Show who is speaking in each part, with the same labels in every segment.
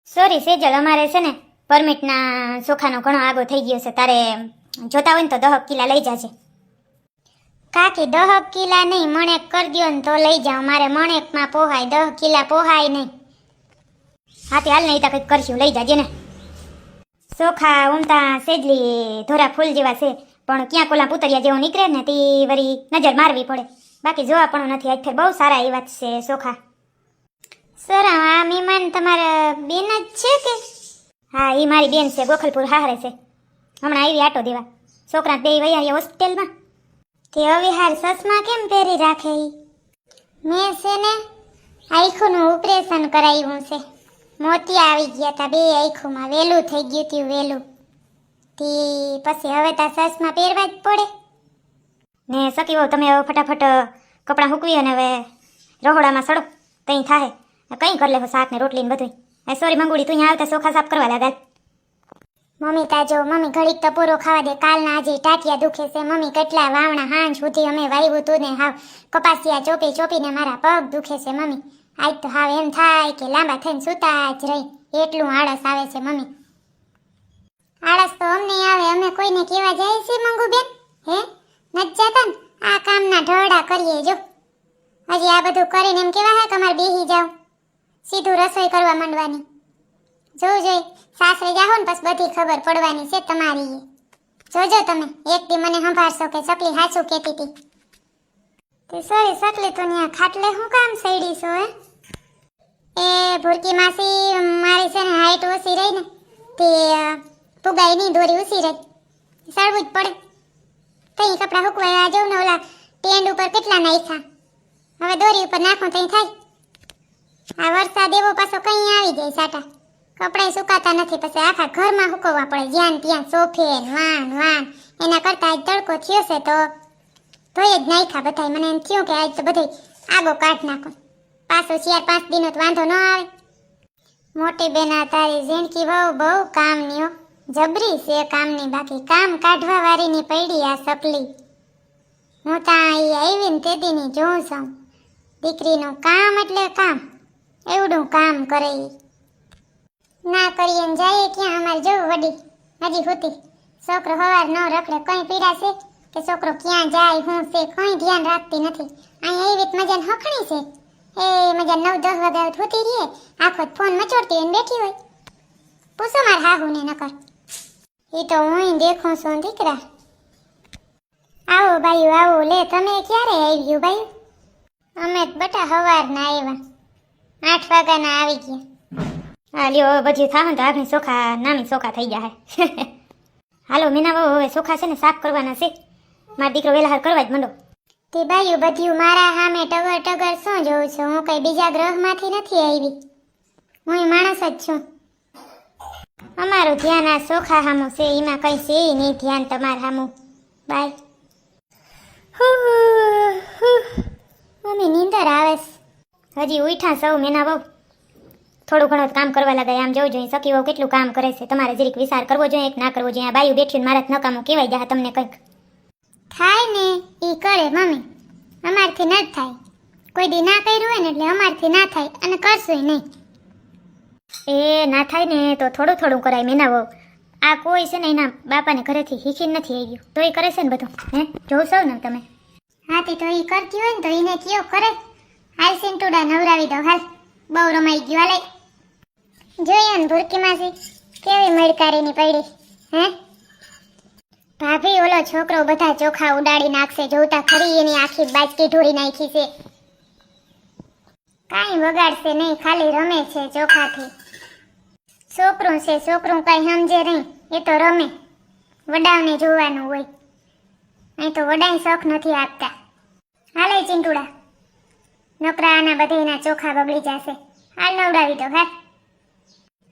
Speaker 1: Sorry Sejal, અમારે છે ને પરમિટના ચોખાનો ઘણો આગો થઈ ગયો છે. તારે જોતા હોય ને તો 10 કિલા લઈ જાજે. કાકી 10 કિલા નહીં, મણેક કરી દ્યો ને તો લઈ જાઓ. મારે મણેકમાં પોહાય, 10 કિલા પોહાય નહીં. હાથી હાલ નહીં તો કંઈક કરશું, લઈ જાજે ને. ચોખા ઉમતા સેજલી ધોરા ફૂલ જેવા છે, પણ ક્યાં કોલા પુતરિયા જેવો નીકળે ને તે વળી નજર મારવી પડે. બાકી જોવા પણ નથી. આજ ફેર બહુ સારા એવા છે ચોખા. સર આ મહેમાન તમારા બેન જ છે કે? હા, એ મારી બેન છે, ગોખલપુર હારે છે. હમણાં આવી આટો દેવા. છોકરા બે વૈયા હોસ્પિટલમાં. તે હવે હાર સસમાં કેમ પહેરી રાખે? મેં છે ને આંખોનું ઓપરેશન કરાવ્યું છે. મોતી આવી ગયા હતા બે આંખોમાં. વહેલું થઈ ગયું હતું, વહેલું. તે પછી હવે તાર સસમાં પહેરવા જ પડે ને. સકીવો તમે હવે ફટાફટ કપડાં સૂકવી અને હવે રહોડામાં સડો. કંઈ થાય કંઈ કરી લેવો, શાક ને રોટલી ને બધું. સોરી મંગુડી, તું અહીંયા આવતા ચોખા સાફ કરવા લાગ્યા. મમ્મી તાજો, મમ્મી ઘડીક તો પૂરો ખાવા દે. કાલના આજે ટાટિયા દુખે છે મમ્મી. કેટલા વાવણા હાંજ સુધી અમે વાવ્યું તું ને હાવ કપાસિયા ચોપી ચોપીને મારા પગ દુખે છે મમ્મી. આજ તો હાવ એમ થાય કે લાંબા થઈને સૂતા જ રહી. એટલું આળસ આવે છે મમ્મી. આળસ તો અમને આવે, અમે કોઈને કેવા જાય છે મંગુબેન? હે નથી જતા ને? આ કામના ઢળડા કરીએ જો. હજી આ બધું કરીને એમ કેવા હે તમારે બેહી જાવ, સીધું રસોઈ કરવા માંડવાની. જોજો સાસરે જાહો ને બસ બધી ખબર પડવાની છે તમારી. જોજો તમે એક દી મને સંભાળશો કે સકલી હાચું કહેતી હતી. તે સોરી સકલી, તો ત્યાં ખાટલે શું કામ સઈડી છો? એ ભૂરકી માસી મારી છે ને હાઈટ ઓછી રહી ને તે પુગાઈ ની દોરી ઓછી રહી, સળવું જ પડે. કઈ કપડાં હુકવાયા જવું ને ઓલા ટેન્ડ ઉપર કેટલા નાખ્યા, હવે દોરી ઉપર નાખો તઈ થાય. આ વરસાદ એવો પાછો કઈ આવી જાય સાટા, કપડાં સુકાતા નથી. પછી આખા ઘરમાં હુકવવા પડે, જ્યાં ત્યાં સોફે વાન વાન. એના કરતા આજ તડકો થયો છે તો ધોઈ જ નાખ્યા બધાય. મને એમ થયું કે આજ તો બધું આગો કાઢ નાખો, પાછો 4-5 દિનો તો વાંધો ન આવે. મોટી બેના તારી જિંદગી બહુ કામની હો, જબરી છે કામની. બાકી કામ કાઢવા વાળીની પડી આ સપલી. હું ત્યાં આવીને તેદીની જોઉં છું. દીકરીનું કામ એટલે કામ, એવડું કામ કરે. ના કરીએ ને જાય ક્યાં? અમારે જવું વડી હજી હોતી. છોકરો હવાર ન રખડે, કઈ પીડા છે કે છોકરો ક્યાં જાય હું છે કઈ ધ્યાન રાખતી નથી. અહીંયા એવી મજાને હખણી છે, એ મજા 9-10 વાગ્યા હોતી રહીએ, આખો ફોન મચોડતી હોય બેઠી હોય. પૂછો માર હાહુને નકર. એ તો હું દેખું છું દીકરા. આવો બાયું આવો. લે તમે ક્યારે આવ્યું બાયું? અમે બટા હવારના આવ્યા, 8 વાગ્યાના આવી ગયા. હા લ્યો, બધું થાવ ને તો આગની ચોખા નામી ચોખા થઈ ગયા હે. હાલો મીના બહુ, હવે ચોખા છે ને સાફ કરવાના છે. મારો દીકરો વેલા હાર કરવા જ માંડો. તે બાયું બધું મારા સામે ટગર ટગર શું જોઉં છું? હું કઈ બીજા ગ્રહમાંથી નથી આવી, હું માણસ જ છું. અમારું ધ્યાન આ ચોખા સામું છે, એમાં કઈ છે નહીં ધ્યાન તમારા સામું. બાય. મમ્મી નીંદર આવે છે. હજી ઉઠા સૌ મેના બહુ. થોડું ઘણું કામ કરવા લાગે. આમ જોવું જોઈએ સખી બહુ કેટલું કામ કરે છે. તમારે જરીક વિચાર કરવો જોઈએ કે ના કરવો જોઈએ? આ બાયું બેઠી મારા જ નકામું કહેવાય જાય તમને કંઈક થાય ને એ કરે મમ્મી, અમારથી ન જ થાય. કોઈ દી ના કર્યું હોય ને એટલે અમારથી ના થાય અને કરશું નહીં. એ ના થાય ને તો થોડું થોડું કરાય મેના બહુ. આ કોઈ છે ને એના બાપાને ઘરેથી શીખી નથી આવ્યું તો એ કરે છે ને બધું. હે જોઉં સૌ ને તમે? હાથી તો એ કરતી હોય ને તો એને કયો કરે. હાલ સિંટુડા નવરાવી દો હાલ, બહુ રમાઈ ગયું. હાલે જોઈએ ને ભૂરકી માસી કેવી મડકારીની પડી. હે ભાભી ઓલો છોકરો બધા ચોખા ઉડાડી નાખશે, જોતા ખરી એની આખી બાજકી ઢોળી નાખી છે. કાંઈ બગાડશે નહીં, ખાલી રમે છે ચોખાથી. છોકરું છે, છોકરું કાંઈ સમજે નહીં, એ તો રમે. વડાવને જોવાનું હોય, અહીં તો વડાઈ શોખ નથી આપતા. હાલે ચિંટુડા, નકરા આના બધેના ચોખા બગડી જશે. હાલ નવડાવી દો હાલ.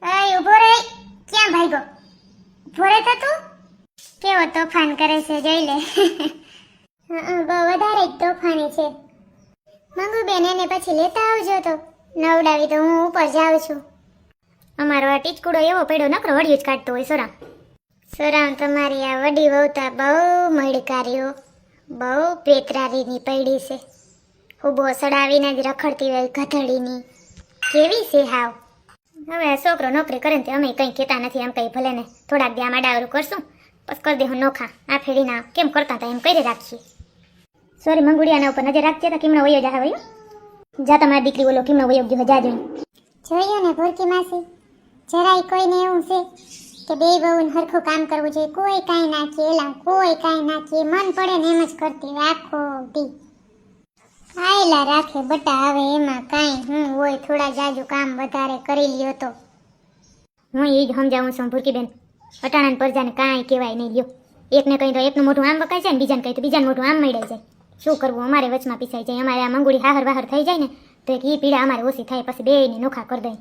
Speaker 1: અય ઉભો રે, ક્યાં ભાગ્યો? ઉભો રે તો તું. કેવો તોફાન કરે છે જોઈ લે. બહુ વધારે જ તોફાની છે. મંગુબેન એને પછી લેતા આવજો તો નવડાવી તો હું ઉપર જાઉં છું. અમારો આ ટીચકુડો એવો પડ્યો નકરો વડિયું જ કાઢતો હોય. સોરામ સોરામ તમારી આ વડી વહુતા બહુ મડકારીઓ, બહુ પેતરારીની પડી છે. ઉભો સડાવીને જ રખડતી હોય ગધડીની. કેવી છે હાવ. હવે આ છોકરો નોકરી કરે ને તે અમે કંઈ કહેતા નથી, એમ કંઈ ભલે ને થોડાક દી આમ આડાવરું કરશું, બસ કરી દે હું નોખા આ ફેરીના કેમ કરતા હતા એમ કરી રાખીએ. સોરી મંગુડિયાના ઉપર નજર રાખજે તો કિમનો વયો જા હવે. જા તમારી દીકરી બોલો કિમનો વયો ગયો જા જોઈ.
Speaker 2: જોયું ને ભૂરકી માસી, જરાય કોઈને એવું છે કે બે બહુને હરખું કામ કરવું જોઈએ. કોઈ કાંઈ નાખીએ એલા, કોઈ કાંઈ નાખીએ, મન પડે ને એમ જ કરતી રાખો દી. આયલા રાખે બટા, હવે એમાં કાંઈ હું હોય, થોડા જાજુ કામ વધારે કરી લ્યો તો.
Speaker 1: હું એ જ સમજાવું છું ભૂરકીબેન, અટાણાને પરજાને કાંઈ કહેવાય નહીં લ્યો. એકને કંઈ તો એકનું મોઢું આમ વકાય જાય ને બીજાને કંઈ તો બીજાનું મોઢું આમ મળાઈ જાય. શું કરવું, અમારે વચમાં પીસાઈ જાય. અમારે આ મંગુડી હાહર વાહર થઈ જાય ને તો એક ઈ પીડા અમારે ઓછી થાય, પછી બેયને નોખા કરી દઈ.